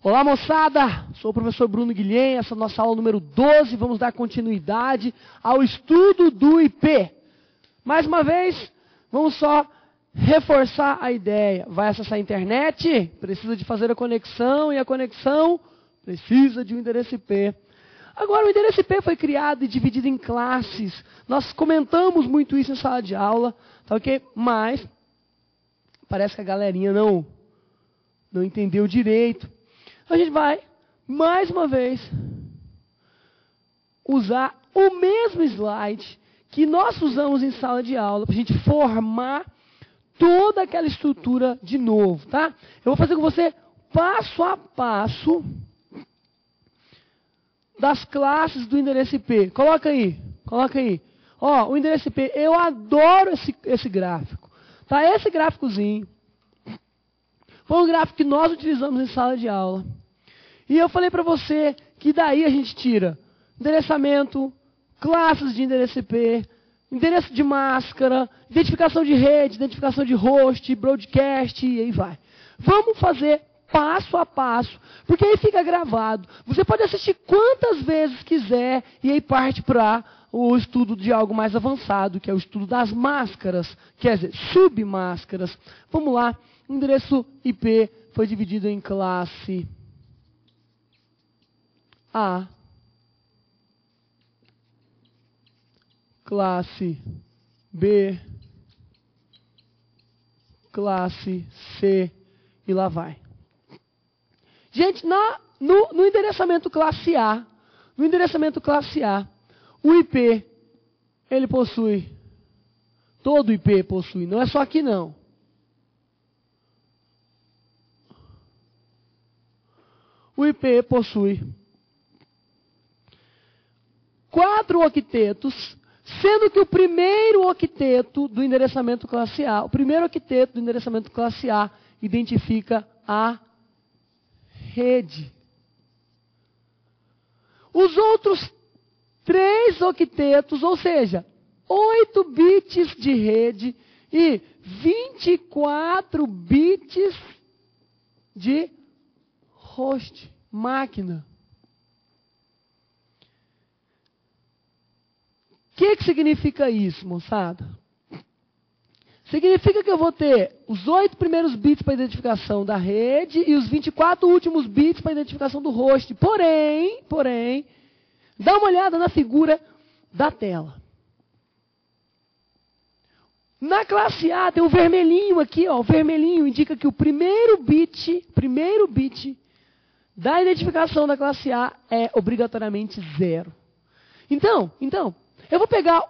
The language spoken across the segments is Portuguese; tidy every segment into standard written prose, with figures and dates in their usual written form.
Olá, moçada! Sou o professor Bruno Guilhem, essa é a nossa aula número 12. Vamos dar continuidade ao estudo do IP. Mais uma vez, vamos só reforçar a ideia. Vai acessar a internet, precisa de fazer a conexão, e a conexão precisa de um endereço IP. Agora, o endereço IP foi criado e dividido em classes. Nós comentamos muito isso em sala de aula, tá ok? Mas, parece que a galerinha não entendeu direito. A gente vai, mais uma vez, usar o mesmo slide que nós usamos em sala de aula para a gente formar toda aquela estrutura de novo, tá? Eu vou fazer com você passo a passo das classes do endereço IP. Coloca aí, coloca aí. Ó, o endereço IP, eu adoro esse gráfico. Tá? Esse gráficozinho foi um gráfico que nós utilizamos em sala de aula. E eu falei para você que daí a gente tira endereçamento, classes de endereço IP, endereço de máscara, identificação de rede, identificação de host, broadcast e aí vai. Vamos fazer passo a passo, porque aí fica gravado. Você pode assistir quantas vezes quiser e aí parte para o estudo de algo mais avançado, que é o estudo das máscaras, quer dizer, submáscaras. Vamos lá, o endereço IP foi dividido em classe A, classe B, classe C e lá vai. Gente, no endereçamento classe A, o IP, ele possui, todo IP possui, não é só aqui não. O IP possui 4 octetos, sendo que o primeiro octeto do endereçamento classe A, identifica a rede. Os outros 3 octetos, ou seja, 8 bits de rede e 24 bits de host, máquina. O que significa isso, moçada? Significa que eu vou ter os 8 primeiros bits para identificação da rede e os 24 últimos bits para identificação do host. Porém, dá uma olhada na figura da tela. Na classe A tem um vermelhinho aqui, ó, o vermelhinho indica que o primeiro bit da identificação da classe A é obrigatoriamente 0. Então, eu vou pegar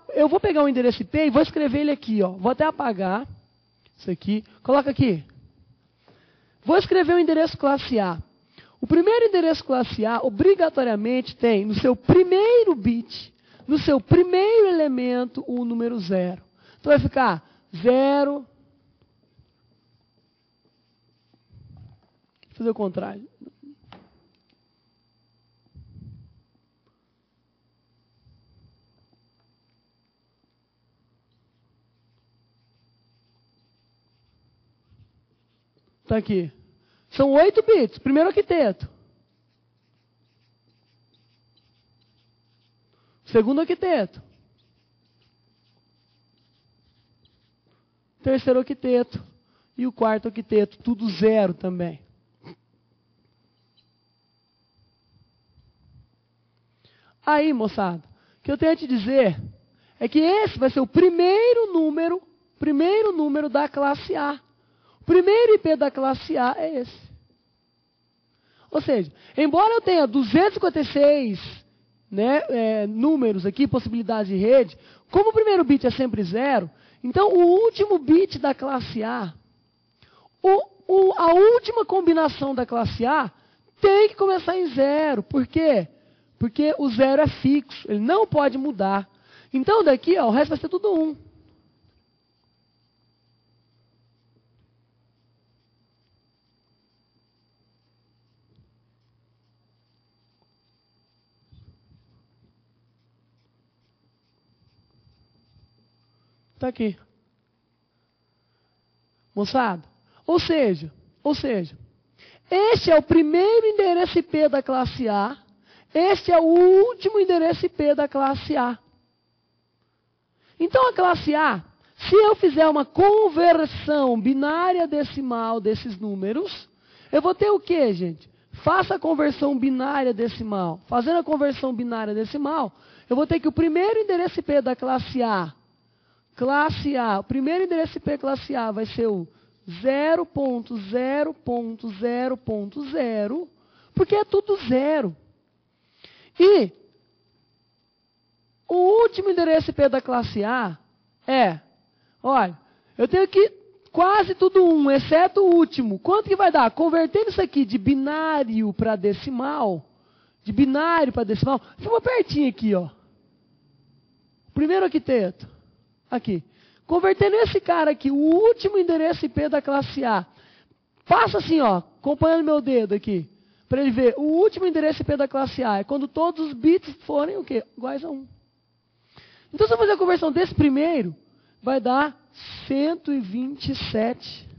o endereço IP e vou escrever ele aqui, ó. Vou até apagar isso aqui. Coloca aqui. Vou escrever o endereço classe A. O primeiro endereço classe A, obrigatoriamente, tem no seu primeiro bit, no seu primeiro elemento, o número 0. Então vai ficar 0. Vou fazer o contrário. Está aqui. São 8 bits. Primeiro octeto. Segundo octeto. Terceiro octeto. E o quarto octeto. Tudo 0 também. Aí, moçada, o que eu tenho a te dizer é que esse vai ser o primeiro número da classe A. O primeiro IP da classe A é esse. Ou seja, embora eu tenha 256 números aqui, possibilidades de rede, como o primeiro bit é sempre 0, então o último bit da classe A, a última combinação da classe A tem que começar em 0. Por quê? Porque o 0 é fixo, ele não pode mudar. Então daqui, ó, o resto vai ser tudo 1. Está aqui. Moçada, ou seja, este é o primeiro endereço IP da classe A, este é o último endereço IP da classe A. Então a classe A, se eu fizer uma conversão binária decimal desses números, eu vou ter o quê, gente? Faça a conversão binária decimal. Fazendo a conversão binária decimal, eu vou ter que o primeiro endereço IP da classe A, o primeiro endereço IP classe A vai ser o 0.0.0.0, porque é tudo zero. E o último endereço IP da classe A é, olha, eu tenho aqui quase tudo 1, exceto o último. Quanto que vai dar? Convertendo isso aqui de binário para decimal, fica pertinho aqui, ó. Primeiro octeto, aqui. Convertendo esse cara aqui, o último endereço IP da classe A. Faça assim, ó, acompanhando meu dedo aqui, para ele ver. O último endereço IP da classe A é quando todos os bits forem o quê? Iguais a 1. Então, se eu fazer a conversão desse primeiro, vai dar 127.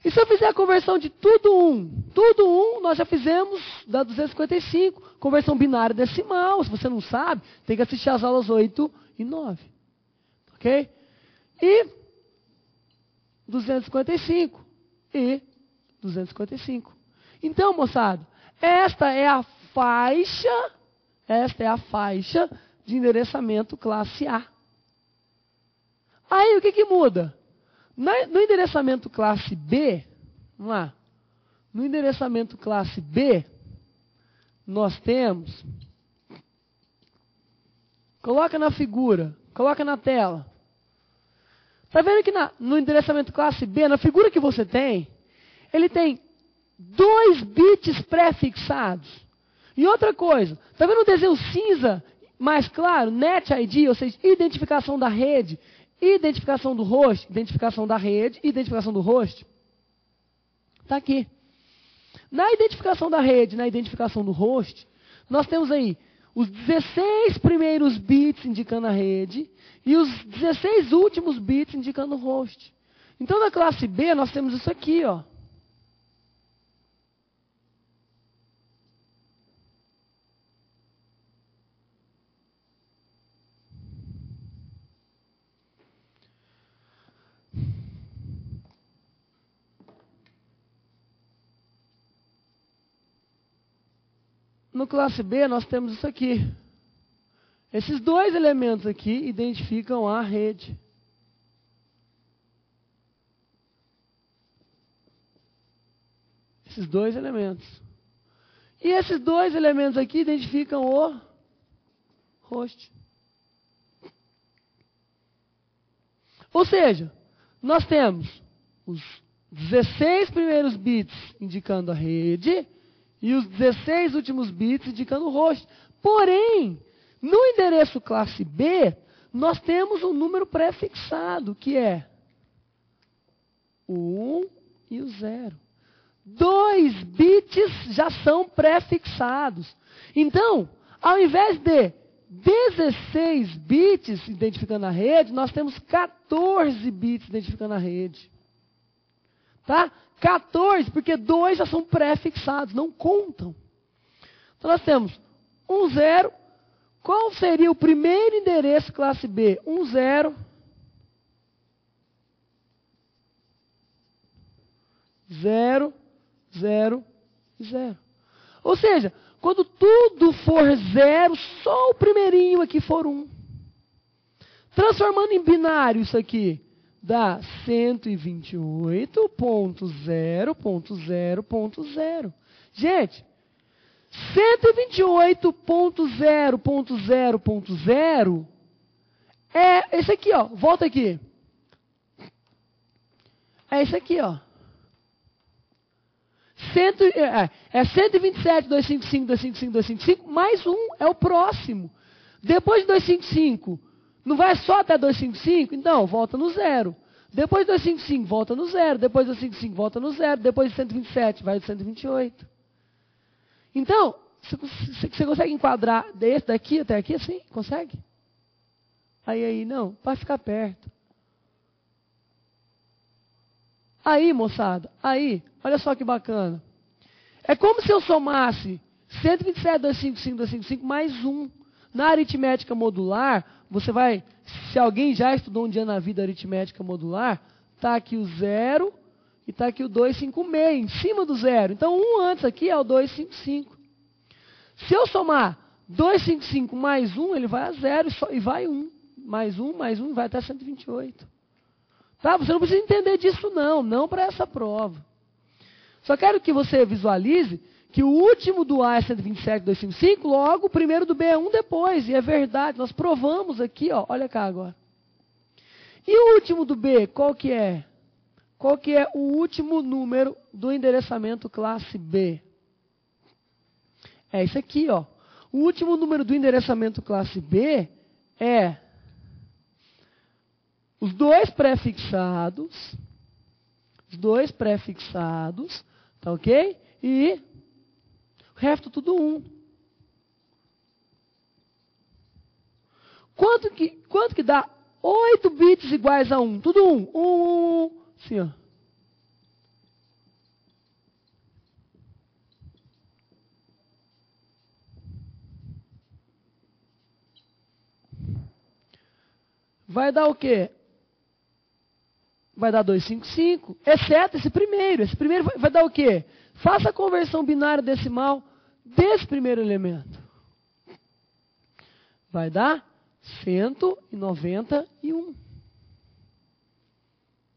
E se eu fizer a conversão de tudo 1, nós já fizemos, dá 255, conversão binária decimal. Se você não sabe, tem que assistir as aulas 8 e 9. Ok? E 255 e 255. Então, moçada, esta é a faixa de endereçamento classe A. Aí, o que muda? No endereçamento classe B, vamos lá. No endereçamento classe B, nós temos, coloca na figura, coloca na tela. Está vendo que no endereçamento classe B, na figura que você tem, ele tem 2 bits pré-fixados. E outra coisa, está vendo o desenho cinza mais claro? Net ID, ou seja, identificação da rede, identificação do host, identificação da rede, identificação do host. Está aqui. Na identificação da rede, na identificação do host, nós temos aí os 16 primeiros bits indicando a rede e os 16 últimos bits indicando o host. Então, na classe B, nós temos isso aqui, ó. No classe B, nós temos isso aqui. Esses 2 elementos aqui identificam a rede. Esses 2 elementos. E esses 2 elementos aqui identificam o host. Ou seja, nós temos os 16 primeiros bits indicando a rede e os 16 últimos bits indicando o host. Porém, no endereço classe B, nós temos um número pré-fixado, que é o 1 e o 0. 2 bits já são pré-fixados. Então, ao invés de 16 bits identificando a rede, nós temos 14 bits identificando a rede. Tá? 14, porque 2 já são pré-fixados, não contam. Então nós temos 1, 0. Qual seria o primeiro endereço classe B? 1, 0. 0, 0 e 0. Ou seja, quando tudo for 0, só o primeirinho aqui for 1. Transformando em binário isso aqui, dá 128.0.0.0. Gente, 128.0.0.0 é esse aqui, ó. Volta aqui. É esse aqui, ó. É 127.255.255.255, mais um é o próximo. Depois de 255, não vai só até 255? Então, volta no 0. Depois de 255, volta no 0. Depois de 255, volta no 0. Depois de 127, vai de 128. Então, Você consegue enquadrar desse daqui até aqui assim? Consegue? Aí, não, vai ficar perto. Aí, moçada, olha só que bacana. É como se eu somasse 127, 255, 255 mais 1. Na aritmética modular, você vai, se alguém já estudou um dia na vida aritmética modular, está aqui o 0 e está aqui o 256, em cima do 0. Então, 1 antes aqui é o 255. Se eu somar 255 mais 1, ele vai a 0 e vai 1. Mais 1 e vai até 128. Tá? Você não precisa entender disso não para essa prova. Só quero que você visualize que o último do A é 127,255, logo o primeiro do B é 1 depois. E é verdade, nós provamos aqui, ó, olha cá agora. E o último do B, qual que é? Qual que é o último número do endereçamento classe B? É isso aqui, ó. O último número do endereçamento classe B é os dois prefixados, tá ok? E o resto tudo 1. Quanto que dá 8 bits iguais a 1? Tudo 1. 1. Assim, ó. Vai dar o quê? Vai dar 255, exceto esse primeiro. Esse primeiro vai dar o quê? Faça a conversão binária decimal desse primeiro elemento. Vai dar 191.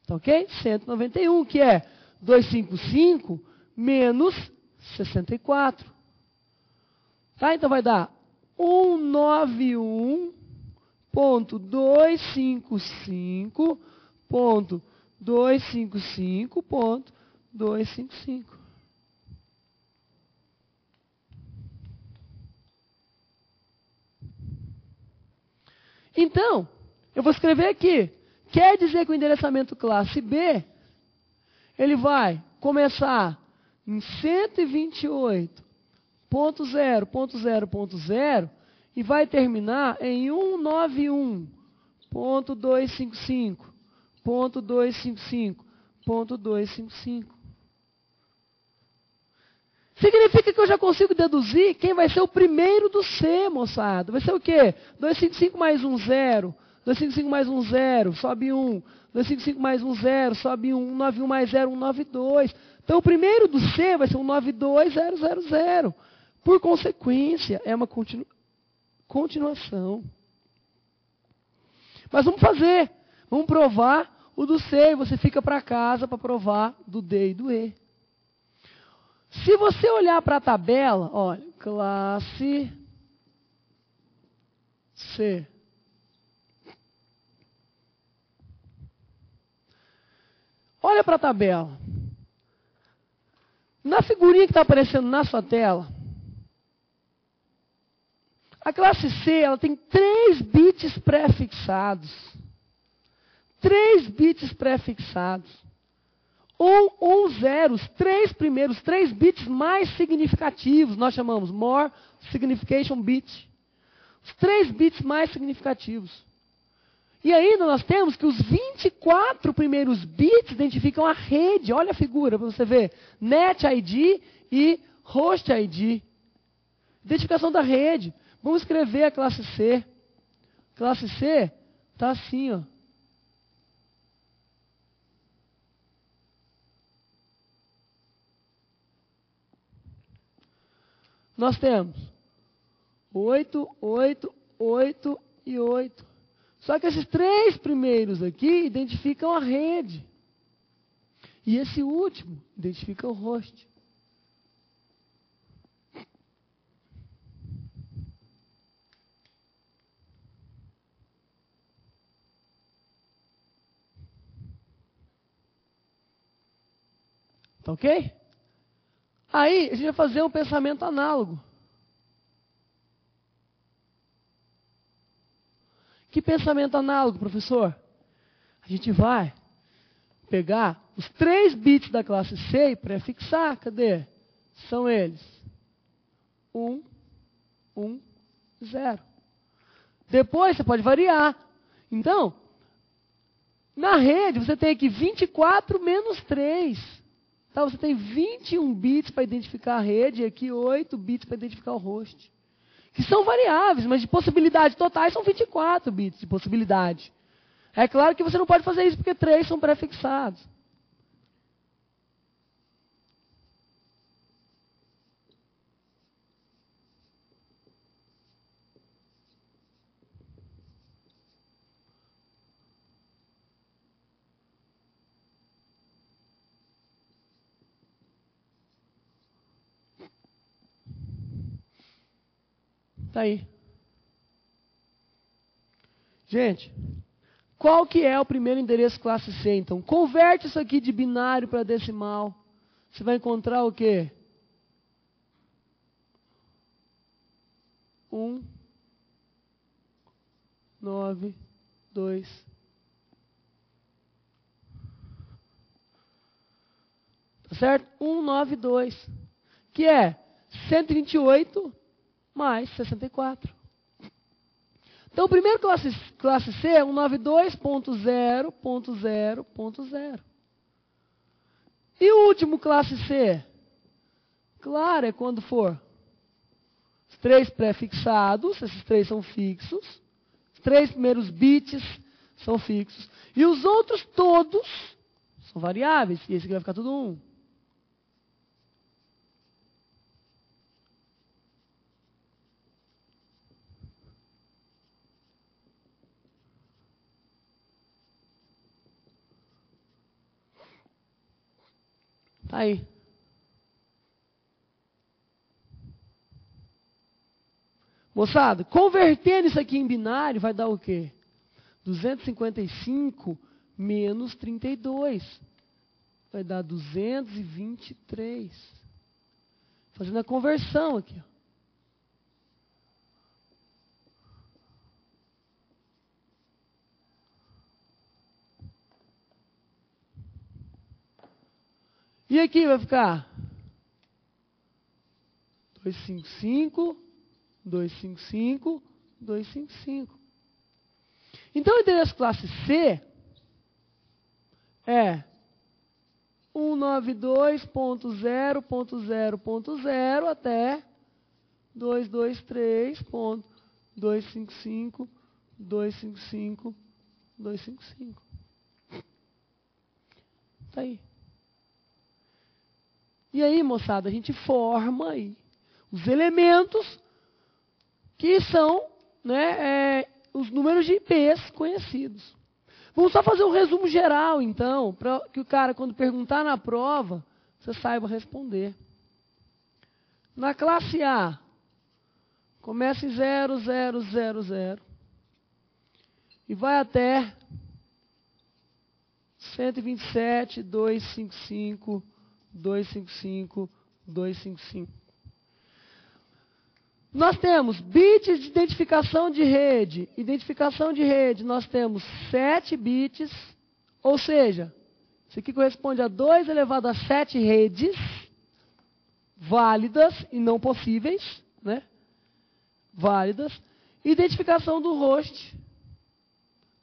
Tá ok? 191, que é 255 menos 64. Tá? Então vai dar 191.255.255.255. Então, eu vou escrever aqui. Quer dizer que o endereçamento classe B, ele vai começar em 128.0.0.0 e vai terminar em 191.255.255.255. Significa que eu já consigo deduzir quem vai ser o primeiro do C, moçada. Vai ser o quê? 255 mais 1, 0. 255 mais 1, 0, sobe 1. 255 mais 1, 0, sobe 1. 191 mais 0, 192. Então, o primeiro do C vai ser 192.000. Por consequência, é uma continuação. Mas vamos fazer. Vamos provar o do C e você fica para casa para provar do D e do E. Se você olhar para a tabela, olha, classe C. Olha para a tabela. Na figurinha que está aparecendo na sua tela, a classe C ela tem 3 bits prefixados. 3 bits prefixados. Ou zeros, 3 primeiros, 3 bits mais significativos, nós chamamos more signification bit. Os 3 bits mais significativos. E ainda nós temos que os 24 primeiros bits identificam a rede. Olha a figura para você ver. Net ID e Host ID. Identificação da rede. Vamos escrever a classe C. Classe C está assim, ó. Nós temos 8, 8, 8 e 8. Só que esses 3 primeiros aqui identificam a rede. E esse último identifica o host. Tá ok? Aí, a gente vai fazer um pensamento análogo. Que pensamento análogo, professor? A gente vai pegar os 3 bits da classe C e prefixar. Cadê? São eles. 1, 1, 0. Depois você pode variar. Então, na rede você tem aqui 24 menos 3. Então você tem 21 bits para identificar a rede e aqui 8 bits para identificar o host. Que são variáveis, mas de possibilidade totais são 24 bits de possibilidade. É claro que você não pode fazer isso porque 3 são pré-fixados. Tá aí. Gente, qual que é o primeiro endereço classe C, então? Converte isso aqui de binário para decimal. Você vai encontrar o quê? 1, 9, 2. Tá certo? 192. Que é 128 mais 64. Então, o primeiro classe C é 192.0.0.0. E o último classe C? Claro, é quando for os 3 pré-fixados, esses 3 são fixos. Os 3 primeiros bits são fixos. E os outros todos são variáveis. E esse aqui vai ficar tudo 1. Tá aí. Moçada, convertendo isso aqui em binário vai dar o quê? 255 menos 32. Vai dar 223. Fazendo a conversão aqui. Ó. E aqui vai ficar 255, 255, 255. Então, o endereço classe C é 192.0.0.0 até 223.255.255.255. Está aí. E aí, moçada, a gente forma aí os elementos que são, né, os números de IPs conhecidos. Vamos só fazer um resumo geral, então, para que o cara, quando perguntar na prova, você saiba responder. Na classe A, começa em 0, 0, 0, 0 e vai até 127, 255, 255, 255. Nós temos bits de identificação de rede. Identificação de rede, nós temos 7 bits, ou seja, isso aqui corresponde a 2 elevado a 7 redes válidas e não possíveis, né? Válidas. Identificação do host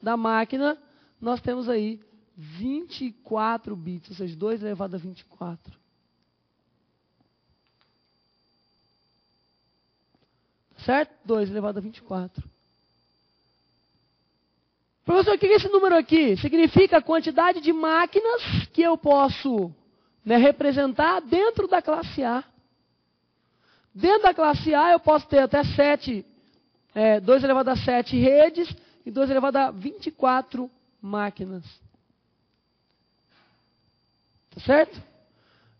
da máquina, nós temos aí 24 bits, ou seja, 2 elevado a 24. Certo? 2 elevado a 24. Professor, o que é esse número aqui? Significa a quantidade de máquinas que eu posso, né, representar dentro da classe A. Dentro da classe A eu posso ter até 2 elevado a 7 redes e 2 elevado a 24 máquinas. Tá certo?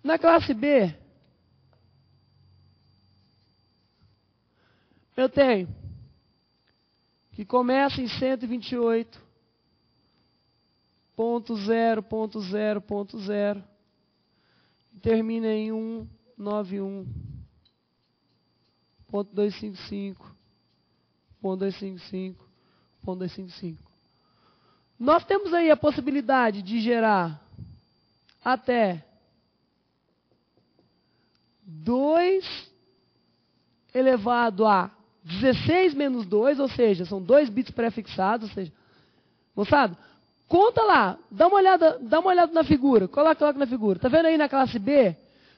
Na classe B, eu tenho que começa em 128.0.0.0 e termina em 191.255.255.255. Nós temos aí a possibilidade de gerar até 2 elevado a 16 menos 2, ou seja, são 2 bits prefixados, ou seja, moçada, conta lá, dá uma olhada na figura, coloca na figura. Tá vendo aí na classe B?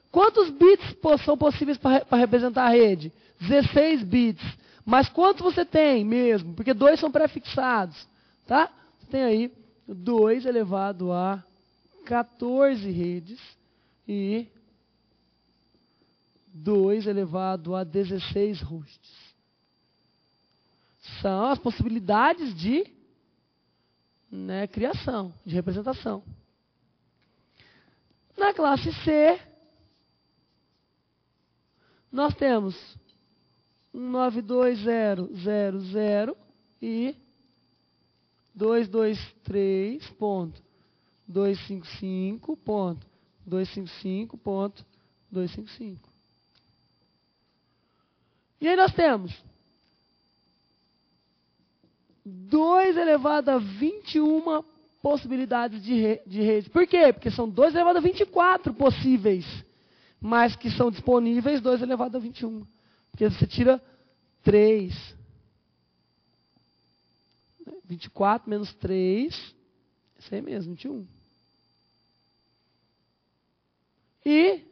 Quantos bits são possíveis para representar a rede? 16 bits. Mas quantos você tem mesmo? Porque 2 são prefixados. Tá? Você tem aí 2 elevado a 14 redes e 2 elevado a 16 hosts. São as possibilidades de criação, de representação. Na classe C, nós temos 192.0.0.0 e 223.255.255.255. E aí nós temos 2 elevado a 21 possibilidades de rede. Por quê? Porque são 2 elevado a 24 possíveis, mas que são disponíveis 2 elevado a 21. Porque você tira 3. 24 menos 3, isso aí mesmo, 21. E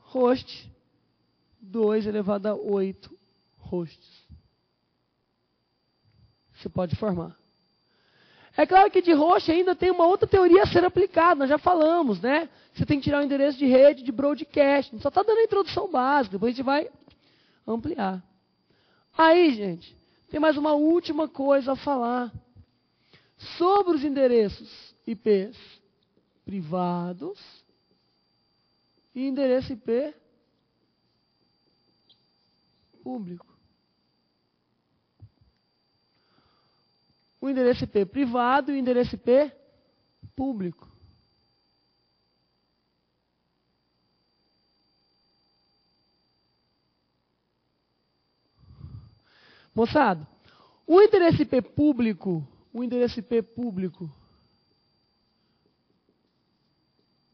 host, 2 elevado a 8 hosts. Você pode formar. É claro que de host ainda tem uma outra teoria a ser aplicada, nós já falamos, né? Você tem que tirar o endereço de rede de broadcast. A gente só está dando a introdução básica, depois a gente vai ampliar. Aí, gente, tem mais uma última coisa a falar. Sobre os endereços IPs privados e endereço IP público. O endereço IP privado e o endereço IP público. Moçada, o endereço IP público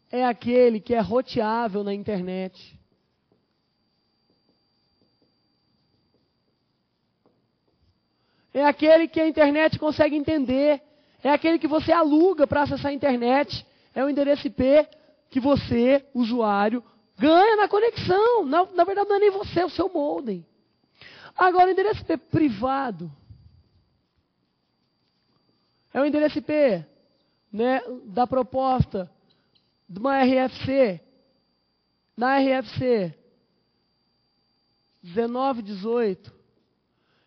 é aquele que é roteável na internet. É aquele que a internet consegue entender. É aquele que você aluga para acessar a internet. É o endereço IP que você, usuário, ganha na conexão. Na verdade, não é nem você, é o seu modem. Agora, o endereço IP privado é o endereço IP da proposta de uma RFC. Na RFC 1918,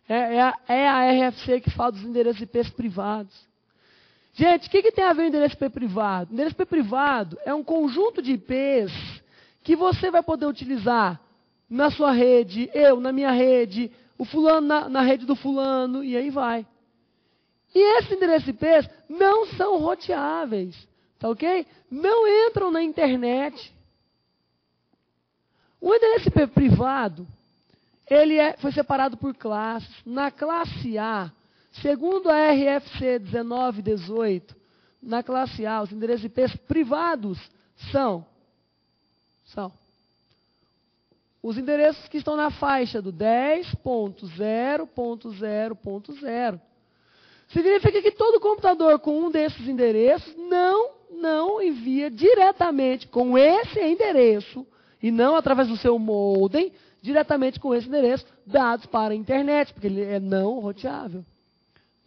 é a RFC que fala dos endereços IPs privados. Gente, o que tem a ver o endereço IP privado? O endereço IP privado é um conjunto de IPs que você vai poder utilizar na sua rede, eu na minha rede, o fulano na rede do fulano, e aí vai. E esses endereços IPs não são roteáveis, tá ok? Não entram na internet. O endereço IP privado, ele foi separado por classes. Na classe A, segundo a RFC 1918, na classe A, os endereços IPs privados são os endereços que estão na faixa do 10.0.0.0.0. Significa que todo computador com um desses endereços não envia diretamente com esse endereço, e não através do seu modem, diretamente com esse endereço, dados para a internet, porque ele é não roteável.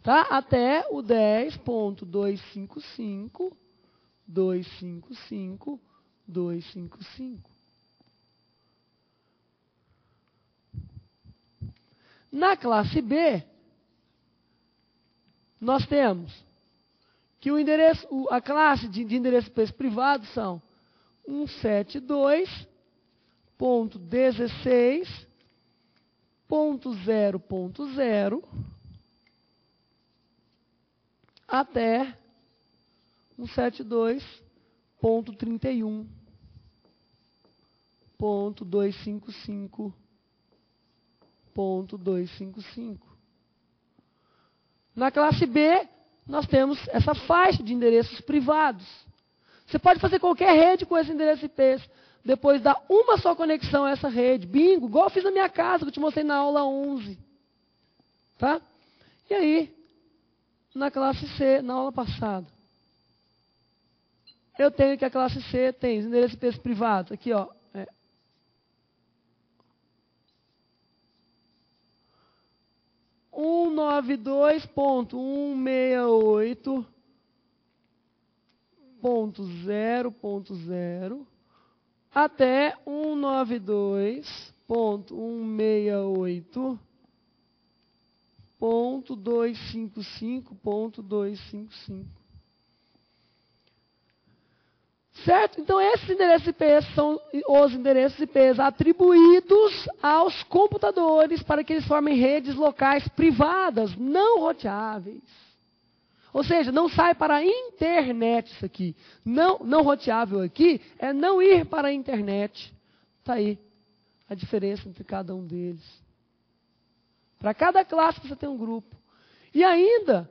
Tá? Até o 10.255.255.255. Na classe B, nós temos que a classe de endereços IPs privados são 172.16.0.0 até 172.31.255.255. Na classe B, nós temos essa faixa de endereços privados. Você pode fazer qualquer rede com esses endereços IPs, depois dar uma só conexão a essa rede. Bingo, igual eu fiz na minha casa, que eu te mostrei na aula 11. Tá? E aí, na classe C, na aula passada, eu tenho que a classe C tem os endereços IPs privados. Aqui, ó. 192.168.0.0 até 192.168.255.255. Certo? Então, esses endereços IP são os endereços IP atribuídos aos computadores para que eles formem redes locais privadas, não roteáveis. Ou seja, não sai para a internet isso aqui. Não roteável aqui é não ir para a internet. Está aí a diferença entre cada um deles. Para cada classe você tem um grupo. E ainda,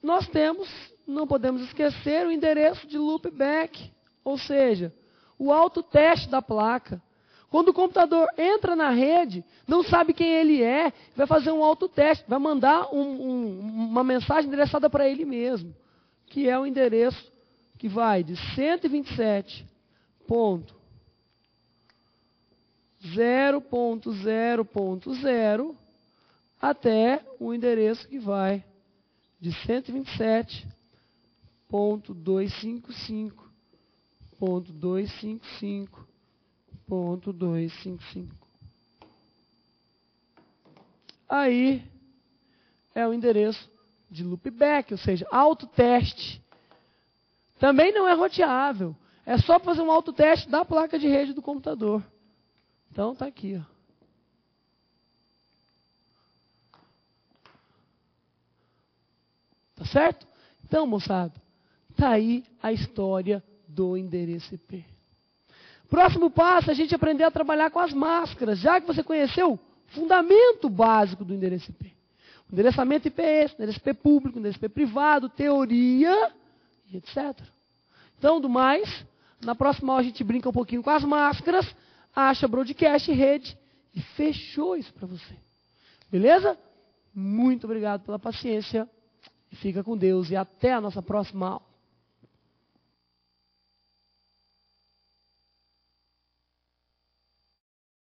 nós temos, não podemos esquecer, o endereço de loopback, ou seja, o autoteste da placa. Quando o computador entra na rede, não sabe quem ele é, vai fazer um autoteste, vai mandar uma mensagem endereçada para ele mesmo, que é o endereço que vai de 127.0.0.0 até o endereço que vai de 127.255.255.255. Aí é o endereço de loopback, ou seja, autoteste. Também não é roteável. É só fazer um autoteste da placa de rede do computador. Então está aqui, ó. Tá certo? Então, moçada, tá aí a história do endereço IP. Próximo passo é a gente aprender a trabalhar com as máscaras, já que você conheceu o fundamento básico do endereço IP. O endereçamento IP é esse, endereço IP público, endereço IP privado, teoria e etc. Então, do mais, na próxima aula a gente brinca um pouquinho com as máscaras, acha broadcast, rede e fechou isso para você. Beleza? Muito obrigado pela paciência. Fica com Deus e até a nossa próxima aula.